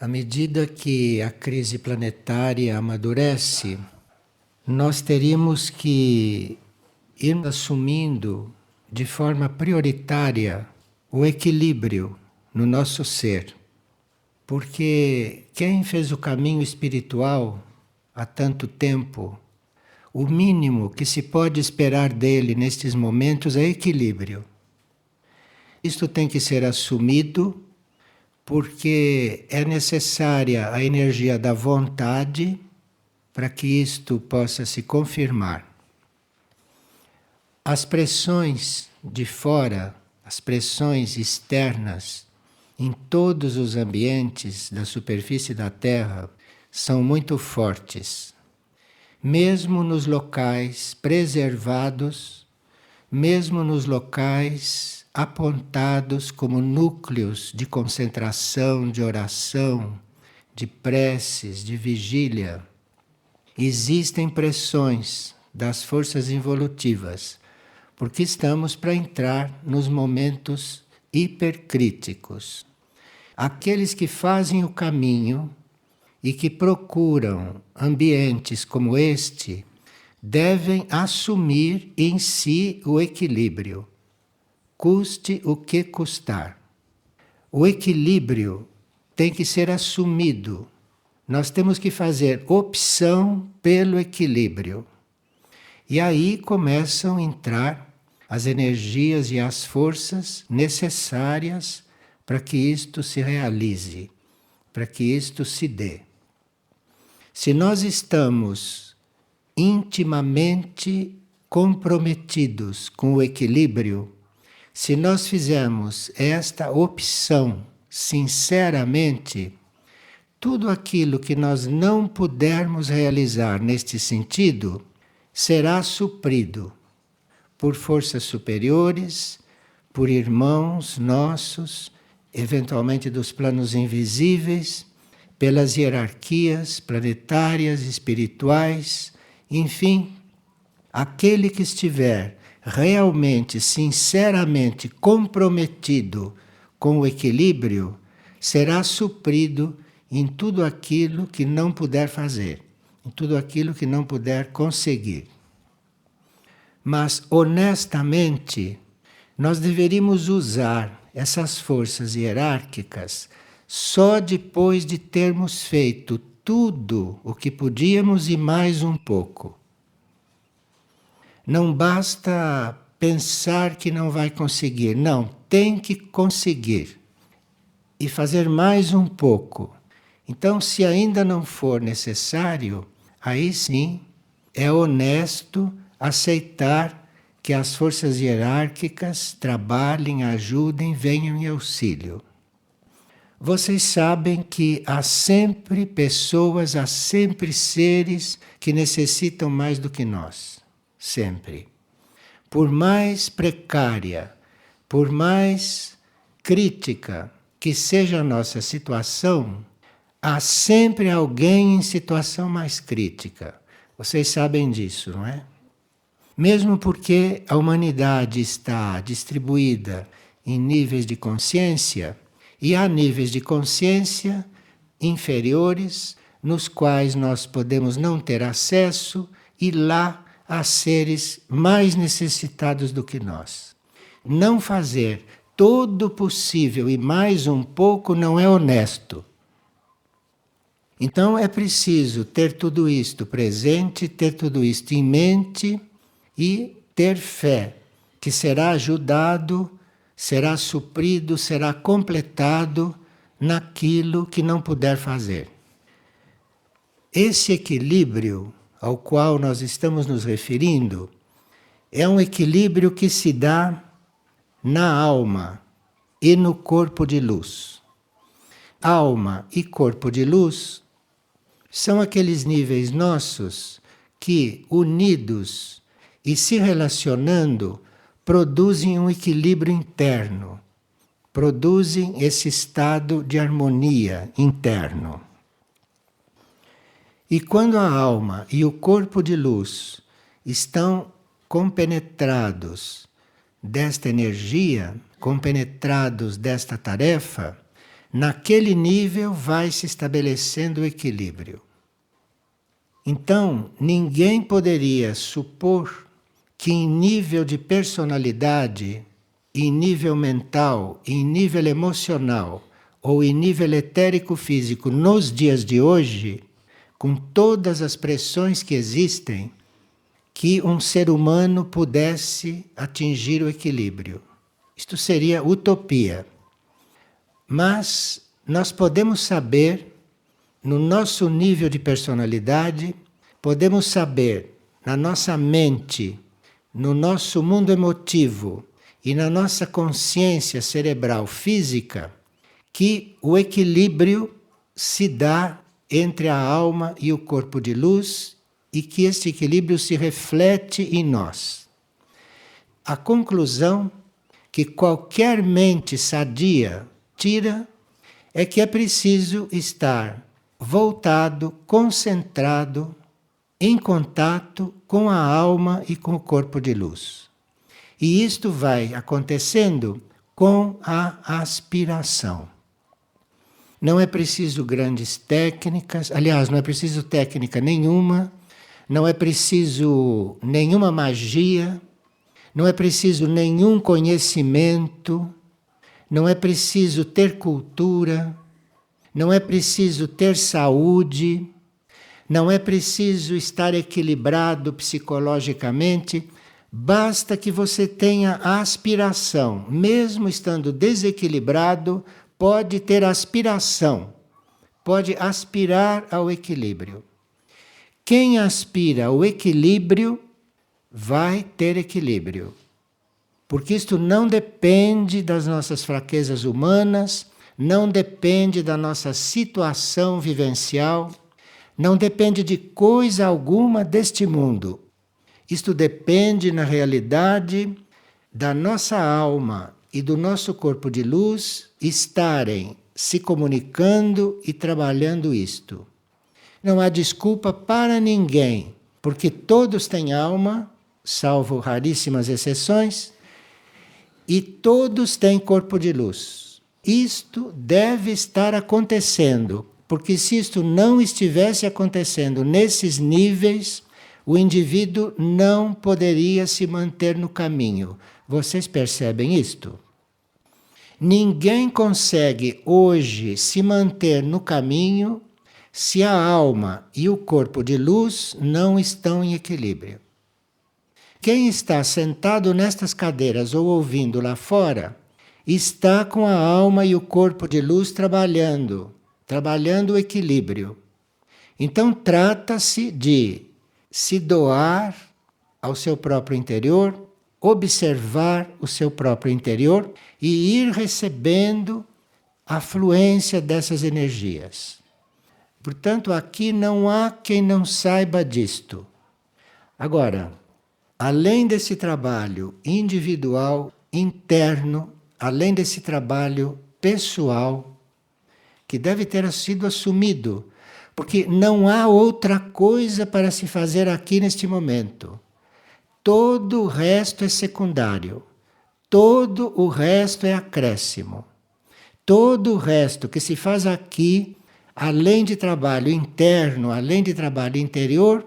À medida que a crise planetária amadurece, nós teríamos que ir assumindo de forma prioritária o equilíbrio no nosso ser. Porque quem fez o caminho espiritual há tanto tempo, o mínimo que se pode esperar dele nestes momentos é equilíbrio. Isto tem que ser assumido porque é necessária a energia da vontade para que isto possa se confirmar. As pressões de fora, as pressões externas, em todos os ambientes da superfície da Terra, são muito fortes. Mesmo nos locais preservados, mesmo nos locais apontados como núcleos de concentração, de oração, de preces, de vigília, existem pressões das forças involutivas, porque estamos para entrar nos momentos hipercríticos. Aqueles que fazem o caminho e que procuram ambientes como este devem assumir em si o equilíbrio, custe o que custar. O equilíbrio tem que ser assumido. Nós temos que fazer opção pelo equilíbrio. E aí começam a entrar as energias e as forças necessárias para que isto se realize, para que isto se dê. Se nós estamos intimamente comprometidos com o equilíbrio, se nós fizermos esta opção sinceramente, tudo aquilo que nós não pudermos realizar neste sentido será suprido por forças superiores, por irmãos nossos, eventualmente dos planos invisíveis, pelas hierarquias planetárias, espirituais, enfim, aquele que estiver realmente, sinceramente comprometido com o equilíbrio, será suprido em tudo aquilo que não puder fazer, em tudo aquilo que não puder conseguir. Mas, honestamente, nós deveríamos usar essas forças hierárquicas só depois de termos feito tudo o que podíamos e mais um pouco. Não basta pensar que não vai conseguir, não, tem que conseguir e fazer mais um pouco. Então, se ainda não for necessário, aí sim é honesto aceitar que as forças hierárquicas trabalhem, ajudem, venham em auxílio. Vocês sabem que há sempre pessoas, há sempre seres que necessitam mais do que nós. Sempre. Por mais precária, por mais crítica que seja a nossa situação, há sempre alguém em situação mais crítica. Vocês sabem disso, não é? Mesmo porque a humanidade está distribuída em níveis de consciência, e há níveis de consciência inferiores, nos quais nós podemos não ter acesso, e lá há seres mais necessitados do que nós. Não fazer todo o possível e mais um pouco não é honesto. Então é preciso ter tudo isto presente, ter tudo isto em mente e ter fé, que será ajudado, será suprido, será completado naquilo que não puder fazer. Esse equilíbrio ao qual nós estamos nos referindo é um equilíbrio que se dá na alma e no corpo de luz. Alma e corpo de luz são aqueles níveis nossos que, unidos e se relacionando, produzem um equilíbrio interno, produzem esse estado de harmonia interno. E quando a alma e o corpo de luz estão compenetrados desta energia, compenetrados desta tarefa, naquele nível vai se estabelecendo o equilíbrio. Então, ninguém poderia supor que em nível de personalidade, em nível mental, em nível emocional ou em nível etérico-físico nos dias de hoje, com todas as pressões que existem, que um ser humano pudesse atingir o equilíbrio. Isto seria utopia. Mas nós podemos saber, no nosso nível de personalidade, podemos saber na nossa mente, no nosso mundo emotivo e na nossa consciência cerebral física, que o equilíbrio se dá entre a alma e o corpo de luz e que este equilíbrio se reflete em nós. A conclusão que qualquer mente sadia tira é que é preciso estar voltado, concentrado, em contato com a alma e com o corpo de luz. E isto vai acontecendo com a aspiração. Não é preciso grandes técnicas, aliás, não é preciso técnica nenhuma, não é preciso nenhuma magia, não é preciso nenhum conhecimento, não é preciso ter cultura, não é preciso ter saúde, não é preciso estar equilibrado psicologicamente, basta que você tenha aspiração. Mesmo estando desequilibrado, pode ter aspiração, pode aspirar ao equilíbrio. Quem aspira ao equilíbrio vai ter equilíbrio. Porque isto não depende das nossas fraquezas humanas, não depende da nossa situação vivencial, não depende de coisa alguma deste mundo. Isto depende, na realidade, da nossa alma e do nosso corpo de luz estarem se comunicando e trabalhando isto. Não há desculpa para ninguém, porque todos têm alma, salvo raríssimas exceções, e todos têm corpo de luz. Isto deve estar acontecendo, porque se isto não estivesse acontecendo nesses níveis, o indivíduo não poderia se manter no caminho. Vocês percebem isto? Ninguém consegue hoje se manter no caminho se a alma e o corpo de luz não estão em equilíbrio. Quem está sentado nestas cadeiras ou ouvindo lá fora, está com a alma e o corpo de luz trabalhando o equilíbrio. Então trata-se de se doar ao seu próprio interior, observar o seu próprio interior e ir recebendo a fluência dessas energias. Portanto, aqui não há quem não saiba disto. Agora, além desse trabalho individual, interno, além desse trabalho pessoal, que deve ter sido assumido, porque não há outra coisa para se fazer aqui neste momento. Todo o resto é secundário. Todo o resto é acréscimo. Todo o resto que se faz aqui, além de trabalho interno, além de trabalho interior,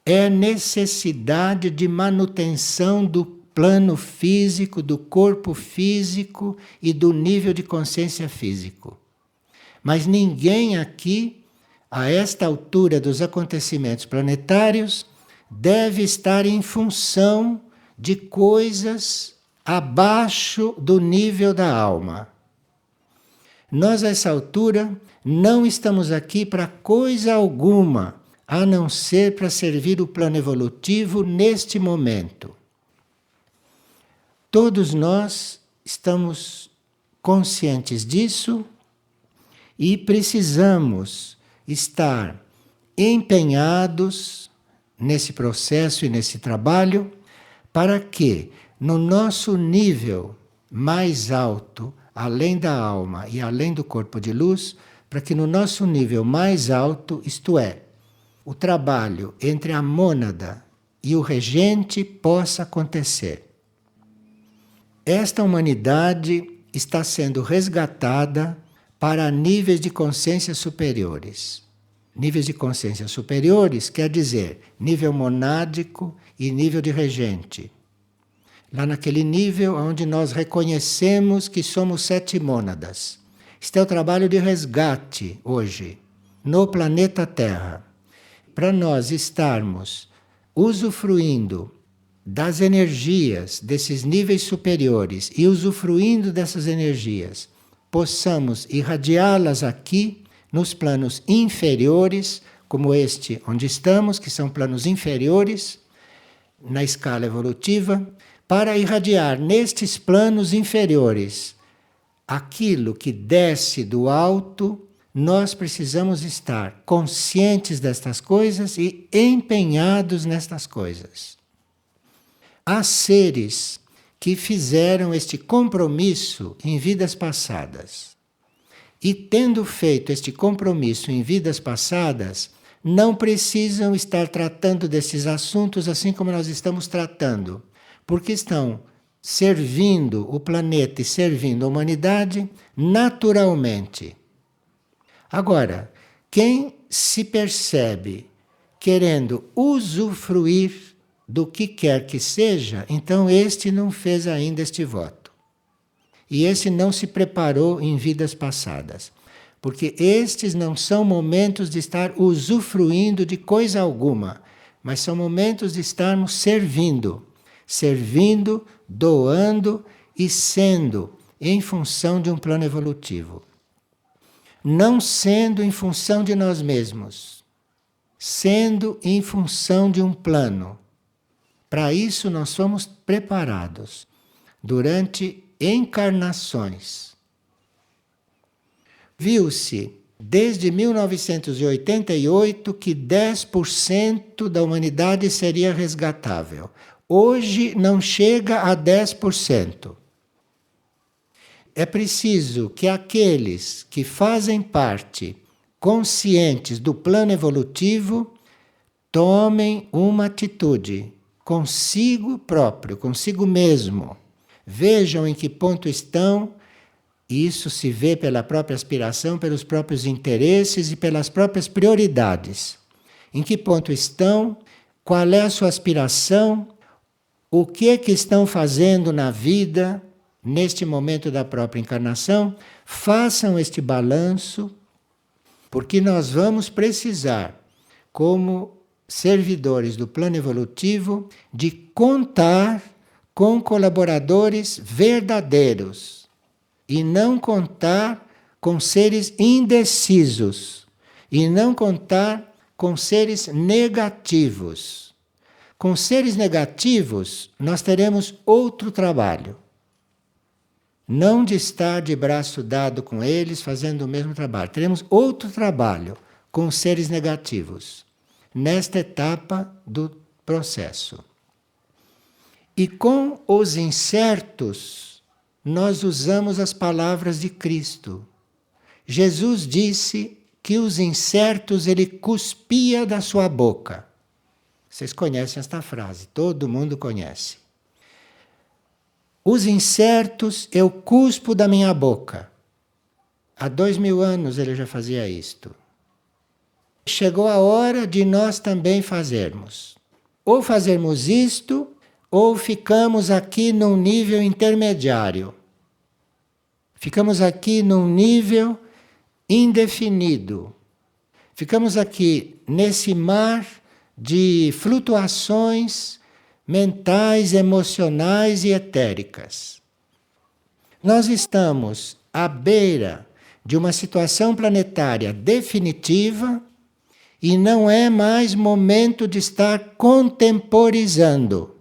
é necessidade de manutenção do plano físico, do corpo físico e do nível de consciência físico. Mas ninguém aqui, a esta altura dos acontecimentos planetários, deve estar em função de coisas abaixo do nível da alma. Nós, a essa altura, não estamos aqui para coisa alguma, a não ser para servir o plano evolutivo neste momento. Todos nós estamos conscientes disso e precisamos estar empenhados nesse processo e nesse trabalho para que, no nosso nível mais alto, além da alma e além do corpo de luz, para que no nosso nível mais alto, isto é, o trabalho entre a mônada e o regente possa acontecer. Esta humanidade está sendo resgatada para níveis de consciência superiores. Níveis de consciência superiores quer dizer nível monádico e nível de regente. Lá naquele nível onde nós reconhecemos que somos 7 mônadas. Este é o trabalho de resgate hoje, no planeta Terra. Para nós estarmos usufruindo das energias desses níveis superiores e usufruindo dessas energias, possamos irradiá-las aqui nos planos inferiores, como este onde estamos, que são planos inferiores, na escala evolutiva, para irradiar nestes planos inferiores aquilo que desce do alto. Nós precisamos estar conscientes destas coisas e empenhados nestas coisas. Há seres que fizeram este compromisso em vidas passadas. E tendo feito este compromisso em vidas passadas, não precisam estar tratando desses assuntos assim como nós estamos tratando, porque estão servindo o planeta e servindo a humanidade naturalmente. Agora, quem se percebe querendo usufruir do que quer que seja, então este não fez ainda este voto. E este não se preparou em vidas passadas. Porque estes não são momentos de estar usufruindo de coisa alguma, mas são momentos de estarmos servindo. Servindo, doando e sendo em função de um plano evolutivo. Não sendo em função de nós mesmos, sendo em função de um plano. Para isso nós somos preparados durante encarnações. Viu-se desde 1988 que 10% da humanidade seria resgatável. Hoje não chega a 10%. É preciso que aqueles que fazem parte conscientes do plano evolutivo tomem uma atitude consigo próprio, consigo mesmo. Vejam em que ponto estão, e isso se vê pela própria aspiração, pelos próprios interesses e pelas próprias prioridades. Em que ponto estão, qual é a sua aspiração, o que é que estão fazendo na vida, neste momento da própria encarnação. Façam este balanço, porque nós vamos precisar, como servidores do plano evolutivo, de contar com colaboradores verdadeiros e não contar com seres indecisos e não contar com seres negativos. Com seres negativos, nós teremos outro trabalho. Não de estar de braço dado com eles, fazendo o mesmo trabalho. Teremos outro trabalho com seres negativos, nesta etapa do processo. E com os incertos, nós usamos as palavras de Cristo. Jesus disse que os incertos ele cuspia da sua boca. Vocês conhecem esta frase, todo mundo conhece. Os incertos eu cuspo da minha boca. Há 2000 anos ele já fazia isto. Chegou a hora de nós também fazermos. Ou fazermos isto, ou ficamos aqui num nível intermediário. Ficamos aqui num nível indefinido. Ficamos aqui nesse mar de flutuações mentais, emocionais e etéricas. Nós estamos à beira de uma situação planetária definitiva e não é mais momento de estar contemporizando.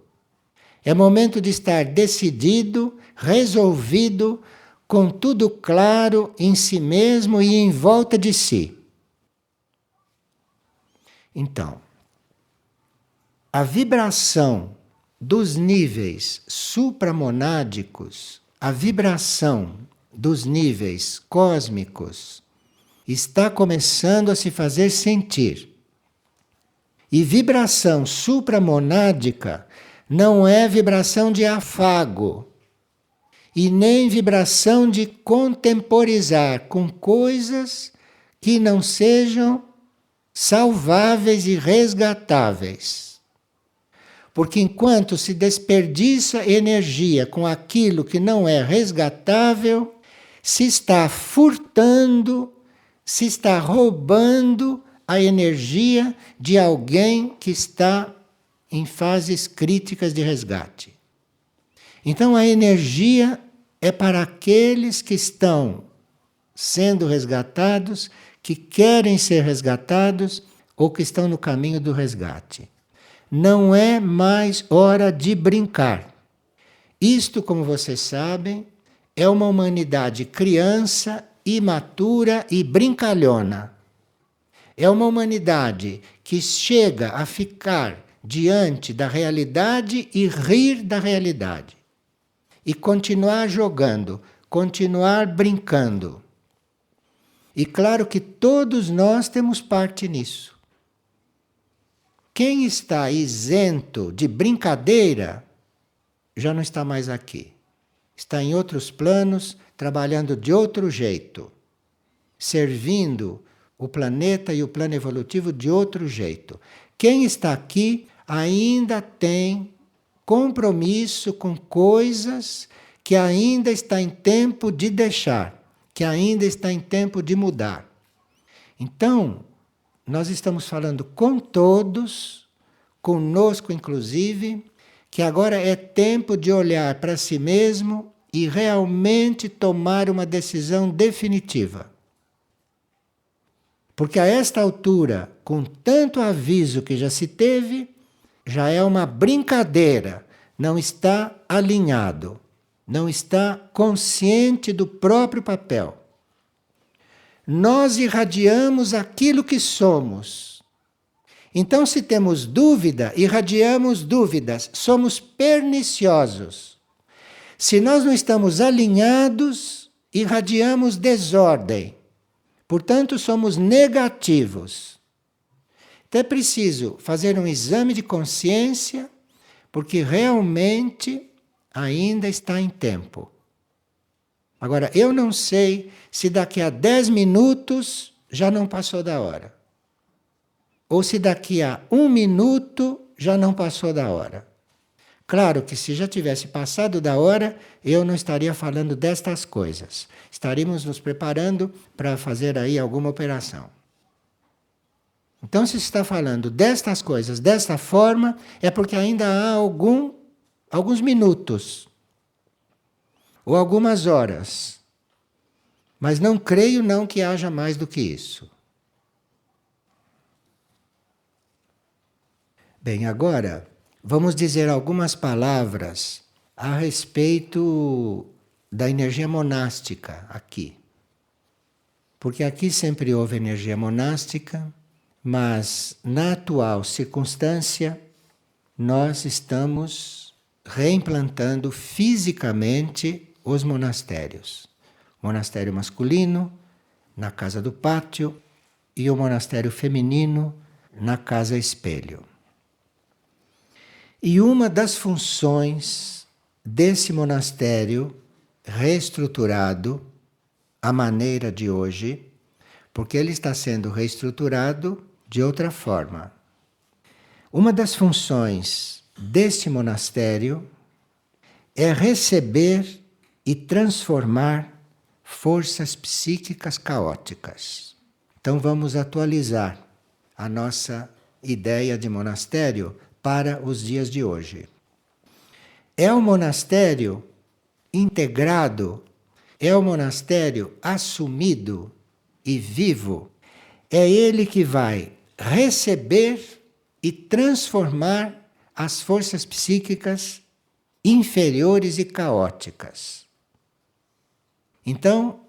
É momento de estar decidido, resolvido, com tudo claro em si mesmo e em volta de si. Então, a vibração dos níveis supramonádicos, a vibração dos níveis cósmicos, está começando a se fazer sentir. E vibração supramonádica não é vibração de afago. e nem vibração de contemporizar com coisas que não sejam salváveis e resgatáveis. Porque enquanto se desperdiça energia com aquilo que não é resgatável, se está furtando, se está roubando a energia de alguém que está em fases críticas de resgate. Então a energia é para aqueles que estão sendo resgatados, que querem ser resgatados ou que estão no caminho do resgate. Não é mais hora de brincar. Isto, como vocês sabem, é uma humanidade criança, imatura e brincalhona. É uma humanidade que chega a ficar diante da realidade e rir da realidade. E continuar jogando, continuar brincando. E claro que todos nós temos parte nisso. Quem está isento de brincadeira já não está mais aqui. Está em outros planos, trabalhando de outro jeito, servindo o planeta e o plano evolutivo de outro jeito. Quem está aqui ainda tem compromisso com coisas que ainda está em tempo de deixar, que ainda está em tempo de mudar. Então, nós estamos falando com todos, conosco inclusive, que agora é tempo de olhar para si mesmo e realmente tomar uma decisão definitiva. Porque a esta altura, com tanto aviso que já se teve, já é uma brincadeira, não está alinhado, não está consciente do próprio papel. Nós irradiamos aquilo que somos. Então, se temos dúvida, irradiamos dúvidas, somos perniciosos. Se nós não estamos alinhados, irradiamos desordem. Portanto, somos negativos. Então é preciso fazer um exame de consciência, porque realmente ainda está em tempo. Agora, eu não sei se daqui a 10 minutos já não passou da hora. Ou se daqui a 1 minuto já não passou da hora. Claro que se já tivesse passado da hora, eu não estaria falando destas coisas. Estaríamos nos preparando para fazer aí alguma operação. Então, se está falando destas coisas desta forma, é porque ainda há alguns minutos ou algumas horas. Mas não creio não que haja mais do que isso. Bem, agora vamos dizer algumas palavras a respeito da energia monástica aqui. Porque aqui sempre houve energia monástica, mas na atual circunstância nós estamos reimplantando fisicamente os monastérios. Monastério masculino na Casa do Pátio e o monastério feminino na Casa Espelho. E uma das funções desse monastério reestruturado à maneira de hoje, porque ele está sendo reestruturado de outra forma. Uma das funções deste monastério é receber e transformar forças psíquicas caóticas. Então vamos atualizar a nossa ideia de monastério para os dias de hoje. É um monastério integrado, é um monastério assumido e vivo. É ele que vai receber e transformar as forças psíquicas inferiores e caóticas. Então,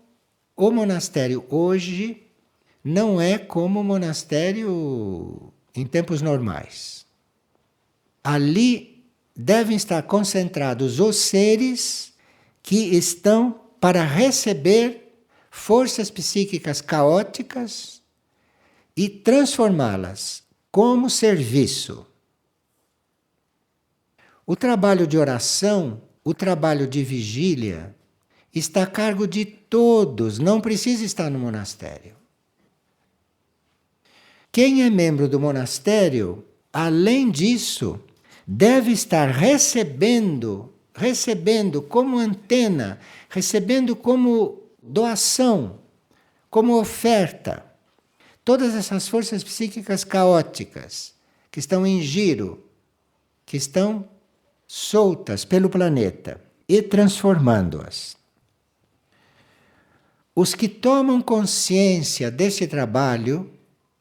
o monastério hoje não é como o monastério em tempos normais. Ali devem estar concentrados os seres que estão para receber forças psíquicas caóticas e transformá-las como serviço. O trabalho de oração, o trabalho de vigília está a cargo de todos, não precisa estar no monastério. Quem é membro do monastério, além disso, deve estar recebendo como antena, recebendo como doação, como oferta, todas essas forças psíquicas caóticas que estão em giro, que estão soltas pelo planeta e transformando-as. Os que tomam consciência desse trabalho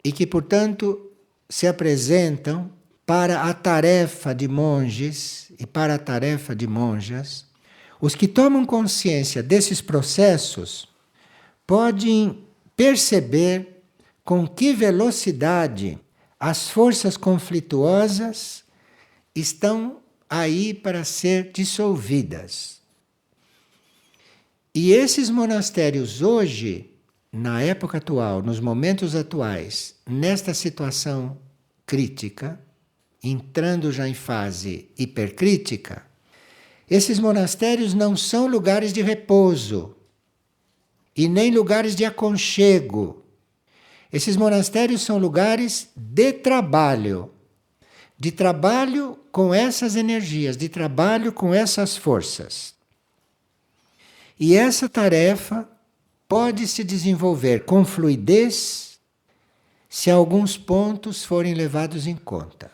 e que, portanto, se apresentam para a tarefa de monges e para a tarefa de monjas, os que tomam consciência desses processos podem perceber com que velocidade as forças conflituosas estão aí para ser dissolvidas. E esses monastérios hoje, na época atual, nos momentos atuais, nesta situação crítica, entrando já em fase hipercrítica, esses monastérios não são lugares de repouso e nem lugares de aconchego. Esses monastérios são lugares de trabalho com essas energias, de trabalho com essas forças. E essa tarefa pode se desenvolver com fluidez se alguns pontos forem levados em conta.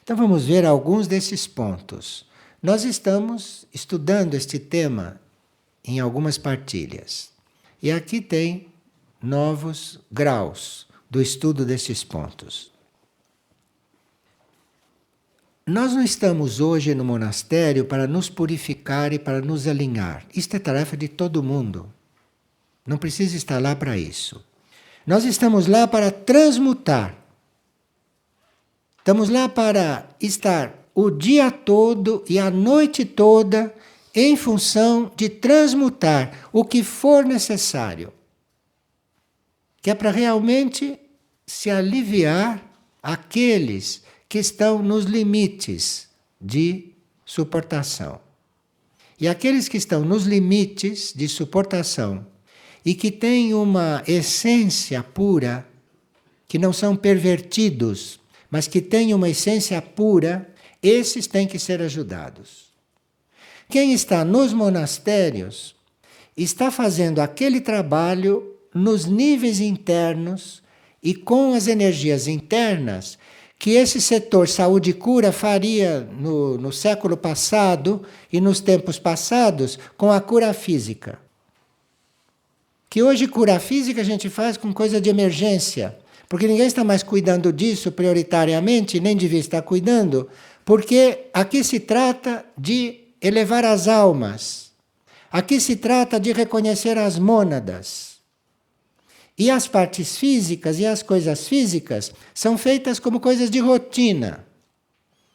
Então vamos ver alguns desses pontos. Nós estamos estudando este tema em algumas partilhas. E aqui tem novos graus do estudo desses pontos. Nós não estamos hoje no monastério para nos purificar e para nos alinhar. Isto é tarefa de todo mundo. Não precisa estar lá para isso. Nós estamos lá para transmutar. Estamos lá para estar o dia todo e a noite toda em função de transmutar o que for necessário. Que é para realmente se aliviar aqueles que estão nos limites de suportação. E aqueles que estão nos limites de suportação e que têm uma essência pura, que não são pervertidos, mas que têm uma essência pura, esses têm que ser ajudados. Quem está nos monastérios está fazendo aquele trabalho nos níveis internos e com as energias internas que esse setor saúde e cura faria no século passado e nos tempos passados com a cura física. Que hoje cura física a gente faz com coisa de emergência, porque ninguém está mais cuidando disso prioritariamente, nem devia estar cuidando, porque aqui se trata de elevar as almas, aqui se trata de reconhecer as mônadas. E as partes físicas e as coisas físicas são feitas como coisas de rotina.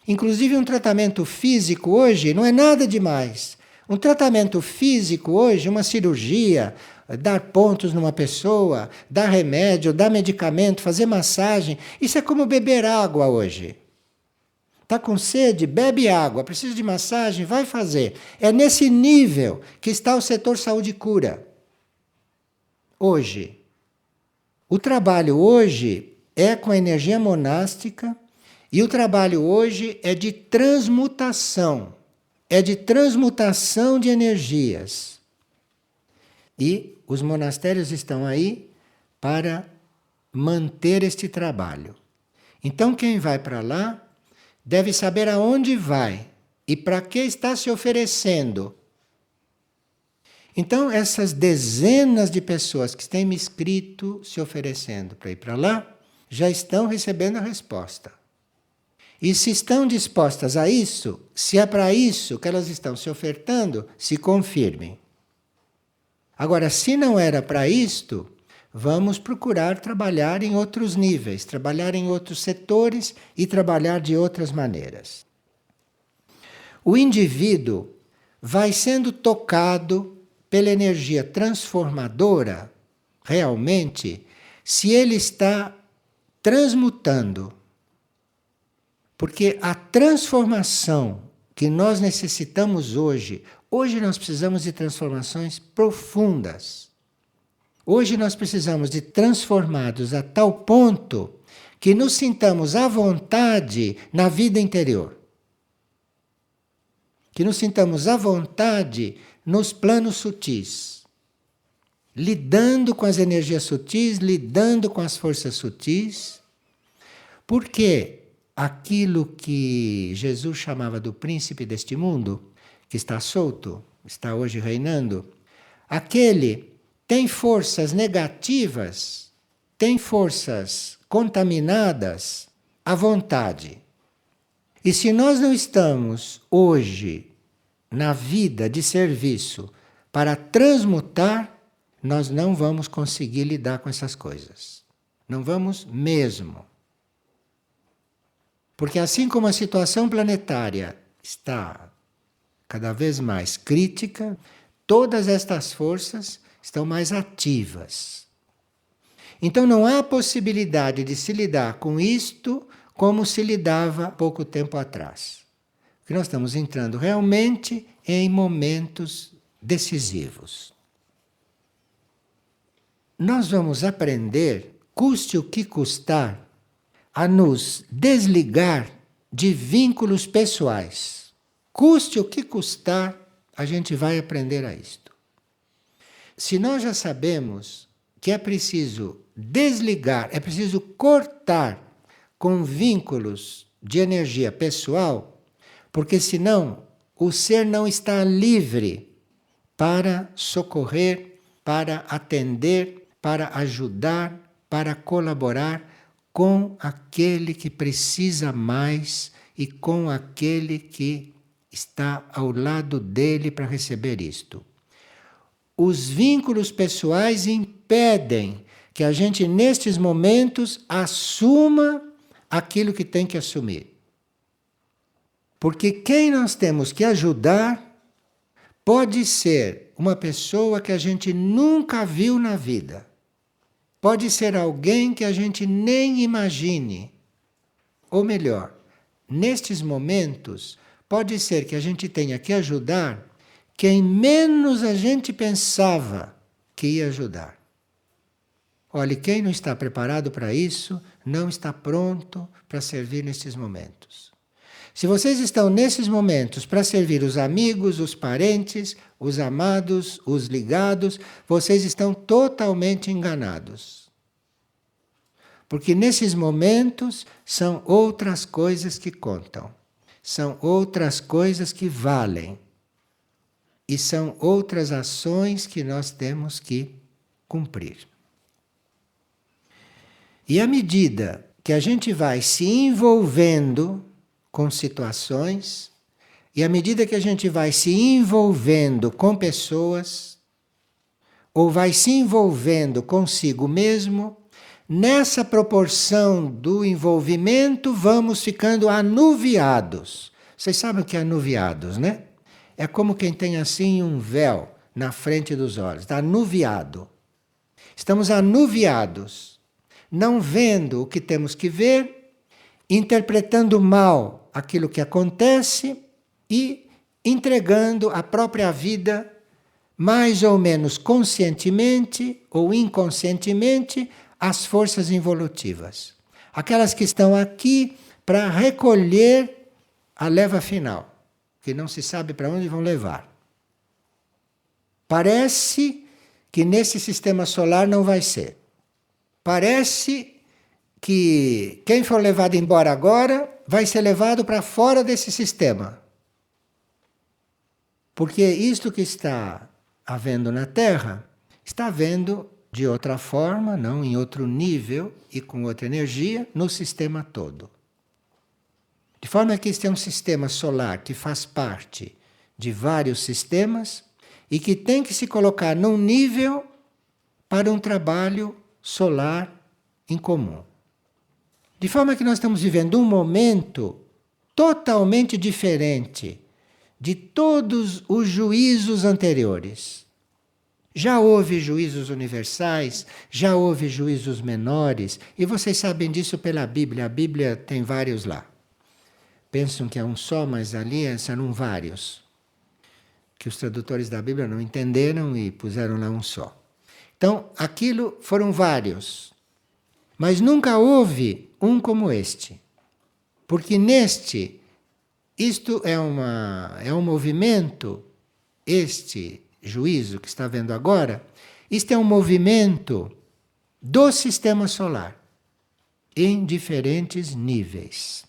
Inclusive um tratamento físico hoje não é nada demais. Um tratamento físico hoje, uma cirurgia, dar pontos numa pessoa, dar remédio, dar medicamento, fazer massagem, isso é como beber água hoje. Está com sede? Bebe água. Precisa de massagem? Vai fazer. É nesse nível que está o setor saúde e cura. Hoje. O trabalho hoje é com a energia monástica e o trabalho hoje é de transmutação. É de transmutação de energias. E os monastérios estão aí para manter este trabalho. Então quem vai para lá deve saber aonde vai e para que está se oferecendo. Então, essas dezenas de pessoas que têm me escrito se oferecendo para ir para lá, já estão recebendo a resposta. E se estão dispostas a isso, se é para isso que elas estão se ofertando, se confirmem. Agora, se não era para isto, vamos procurar trabalhar em outros níveis, trabalhar em outros setores e trabalhar de outras maneiras. O indivíduo vai sendo tocado pela energia transformadora, realmente, se ele está transmutando. Porque a transformação que nós necessitamos hoje. Hoje nós precisamos de transformações profundas. Hoje nós precisamos de transformados a tal ponto que nos sintamos à vontade na vida interior. Que nos sintamos à vontade nos planos sutis. Lidando com as energias sutis, lidando com as forças sutis. Porque aquilo que Jesus chamava do príncipe deste mundo, que está solto, está hoje reinando, aquele tem forças negativas, tem forças contaminadas à vontade. E se nós não estamos hoje na vida de serviço para transmutar, nós não vamos conseguir lidar com essas coisas. Não vamos mesmo. Porque assim como a situação planetária está cada vez mais crítica, todas estas forças estão mais ativas. Então não há possibilidade de se lidar com isto como se lidava pouco tempo atrás. Porque nós estamos entrando realmente em momentos decisivos. Nós vamos aprender, custe o que custar, a nos desligar de vínculos pessoais. Custe o que custar, a gente vai aprender a isto. Se nós já sabemos que é preciso desligar, é preciso cortar com vínculos de energia pessoal, porque senão o ser não está livre para socorrer, para atender, para ajudar, para colaborar com aquele que precisa mais e com aquele que está ao lado dele para receber isto. Os vínculos pessoais impedem que a gente, nestes momentos, assuma aquilo que tem que assumir. Porque quem nós temos que ajudar pode ser uma pessoa que a gente nunca viu na vida. Pode ser alguém que a gente nem imagine. Ou melhor, nestes momentos, pode ser que a gente tenha que ajudar quem menos a gente pensava que ia ajudar. Olhe, quem não está preparado para isso, não está pronto para servir nestes momentos. Se vocês estão nesses momentos para servir os amigos, os parentes, os amados, os ligados, vocês estão totalmente enganados. Porque nesses momentos são outras coisas que contam. São outras coisas que valem. E são outras ações que nós temos que cumprir. E à medida que a gente vai se envolvendo com situações, e à medida que a gente vai se envolvendo com pessoas, ou vai se envolvendo consigo mesmo, nessa proporção do envolvimento vamos ficando anuviados. Vocês sabem o que é anuviados, né? É como quem tem assim um véu na frente dos olhos, está anuviado. Estamos anuviados, não vendo o que temos que ver, interpretando mal aquilo que acontece e entregando a própria vida, mais ou menos conscientemente ou inconscientemente, às forças involutivas. Aquelas que estão aqui para recolher a leva final, que não se sabe para onde vão levar. Parece que nesse sistema solar não vai ser. Parece que quem for levado embora agora vai ser levado para fora desse sistema. Porque isto que está havendo na Terra, está havendo de outra forma, não em outro nível e com outra energia, no sistema todo. De forma que este é um sistema solar que faz parte de vários sistemas e que tem que se colocar num nível para um trabalho solar em comum. De forma que nós estamos vivendo um momento totalmente diferente de todos os juízos anteriores. Já houve juízos universais, já houve juízos menores, e vocês sabem disso pela Bíblia. A Bíblia tem vários lá. pensam que é um só, mas ali eram vários. Que os tradutores da Bíblia não entenderam e puseram lá um só. Então, aquilo foram vários. Mas nunca houve um como este. Porque neste, isto é um movimento, este juízo que está vendo agora, isto é um movimento do sistema solar, em diferentes níveis.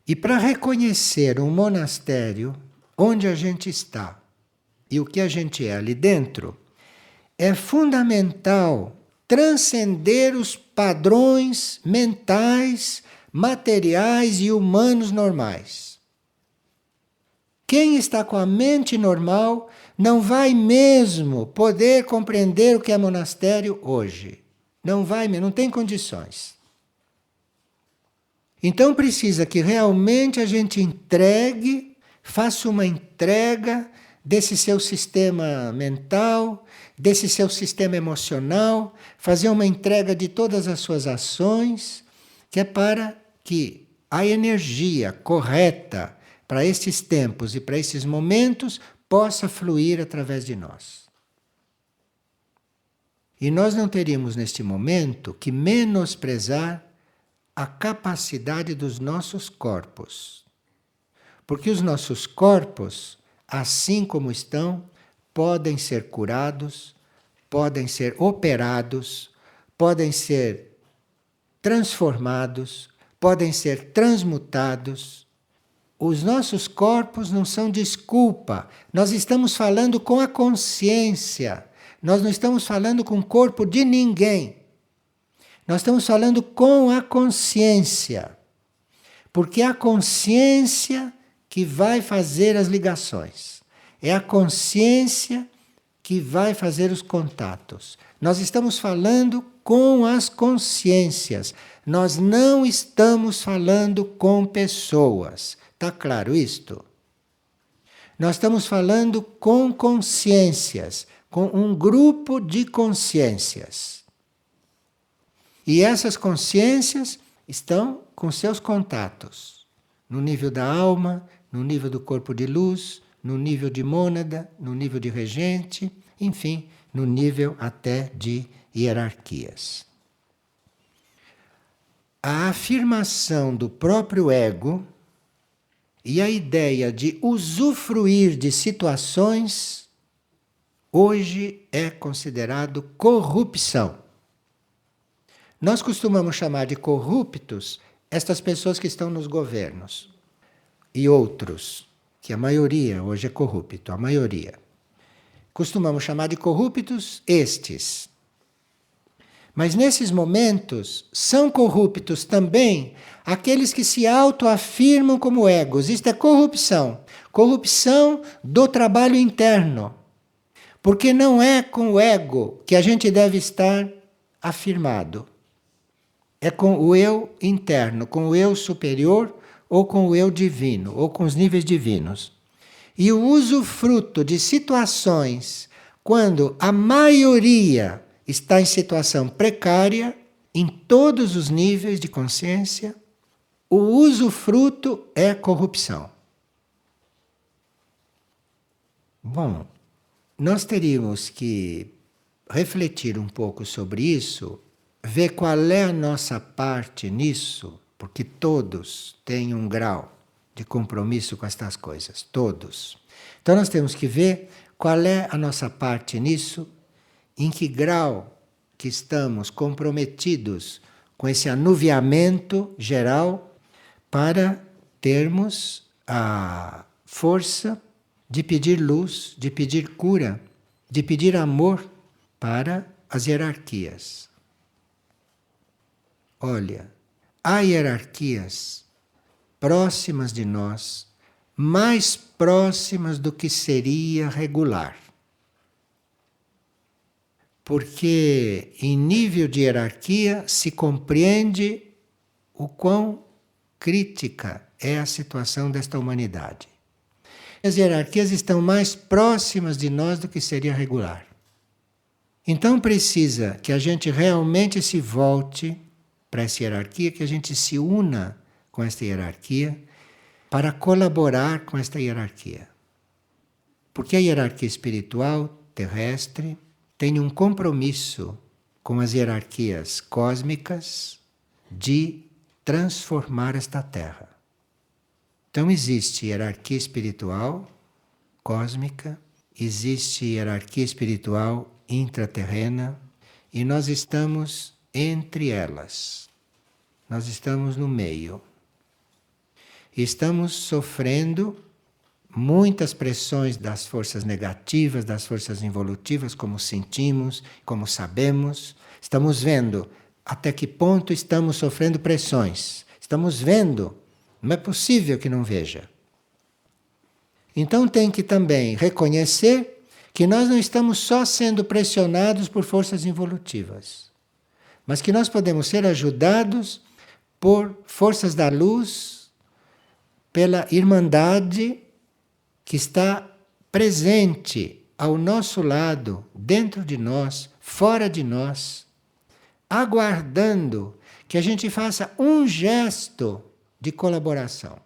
E para reconhecer um monastério, onde a gente está e o que a gente é ali dentro, é fundamental transcender os padrões mentais, materiais e humanos normais. Quem está com a mente normal não vai mesmo poder compreender o que é monastério hoje. Não vai mesmo, não tem condições. Então precisa que realmente a gente entregue, faça uma entrega desse seu sistema mental, desse seu sistema emocional, fazer uma entrega de todas as suas ações, que é para que a energia correta para estes tempos e para esses momentos possa fluir através de nós. E nós não teríamos neste momento que menosprezar a capacidade dos nossos corpos. Porque os nossos corpos, assim como estão, podem ser curados, podem ser operados, podem ser transformados, podem ser transmutados. Os nossos corpos não são desculpa. Nós estamos falando com a consciência. Nós não estamos falando com o corpo de ninguém. Nós estamos falando com a consciência. Porque é a consciência que vai fazer as ligações. É a consciência que vai fazer os contatos. Nós estamos falando com as consciências. Nós não estamos falando com pessoas. Está claro isto? Nós estamos falando com consciências, com um grupo de consciências. E essas consciências estão com seus contatos, no nível da alma, no nível do corpo de luz, no nível de mônada, no nível de regente, enfim, no nível até de hierarquias. A afirmação do próprio ego e a ideia de usufruir de situações hoje é considerado corrupção. Nós costumamos chamar de corruptos estas pessoas que estão nos governos e outros, que a maioria hoje é corrupto, a maioria. Costumamos chamar de corruptos estes. Mas nesses momentos são corruptos também aqueles que se autoafirmam como egos. Isto é corrupção. Corrupção do trabalho interno. Porque não é com o ego que a gente deve estar afirmado. É com o eu interno, com o eu superior ou com o eu divino, ou com os níveis divinos. E o usufruto de situações quando a maioria está em situação precária, em todos os níveis de consciência, o usufruto é corrupção. Bom, nós teríamos que refletir um pouco sobre isso, ver qual é a nossa parte nisso, porque todos têm um grau de compromisso com estas coisas, todos. Então nós temos que ver qual é a nossa parte nisso, em que grau que estamos comprometidos com esse anuviamento geral para termos a força de pedir luz, de pedir cura, de pedir amor para as hierarquias. Olha, há hierarquias próximas de nós, mais próximas do que seria regular. Porque em nível de hierarquia se compreende o quão crítica é a situação desta humanidade. As hierarquias estão mais próximas de nós do que seria regular. Então precisa que a gente realmente se volte para essa hierarquia, que a gente se una com esta hierarquia, para colaborar com esta hierarquia. Porque a hierarquia espiritual terrestre tem um compromisso com as hierarquias cósmicas de transformar esta Terra. Então existe hierarquia espiritual cósmica, existe hierarquia espiritual intraterrena e nós estamos entre elas. Nós estamos no meio. Estamos sofrendo muitas pressões das forças negativas, das forças involutivas, como sentimos, como sabemos. Estamos vendo até que ponto estamos sofrendo pressões. Estamos vendo. Não é possível que não veja. Então tem que também reconhecer que nós não estamos só sendo pressionados por forças involutivas, mas que nós podemos ser ajudados por forças da luz, pela irmandade que está presente ao nosso lado, dentro de nós, fora de nós, aguardando que a gente faça um gesto de colaboração.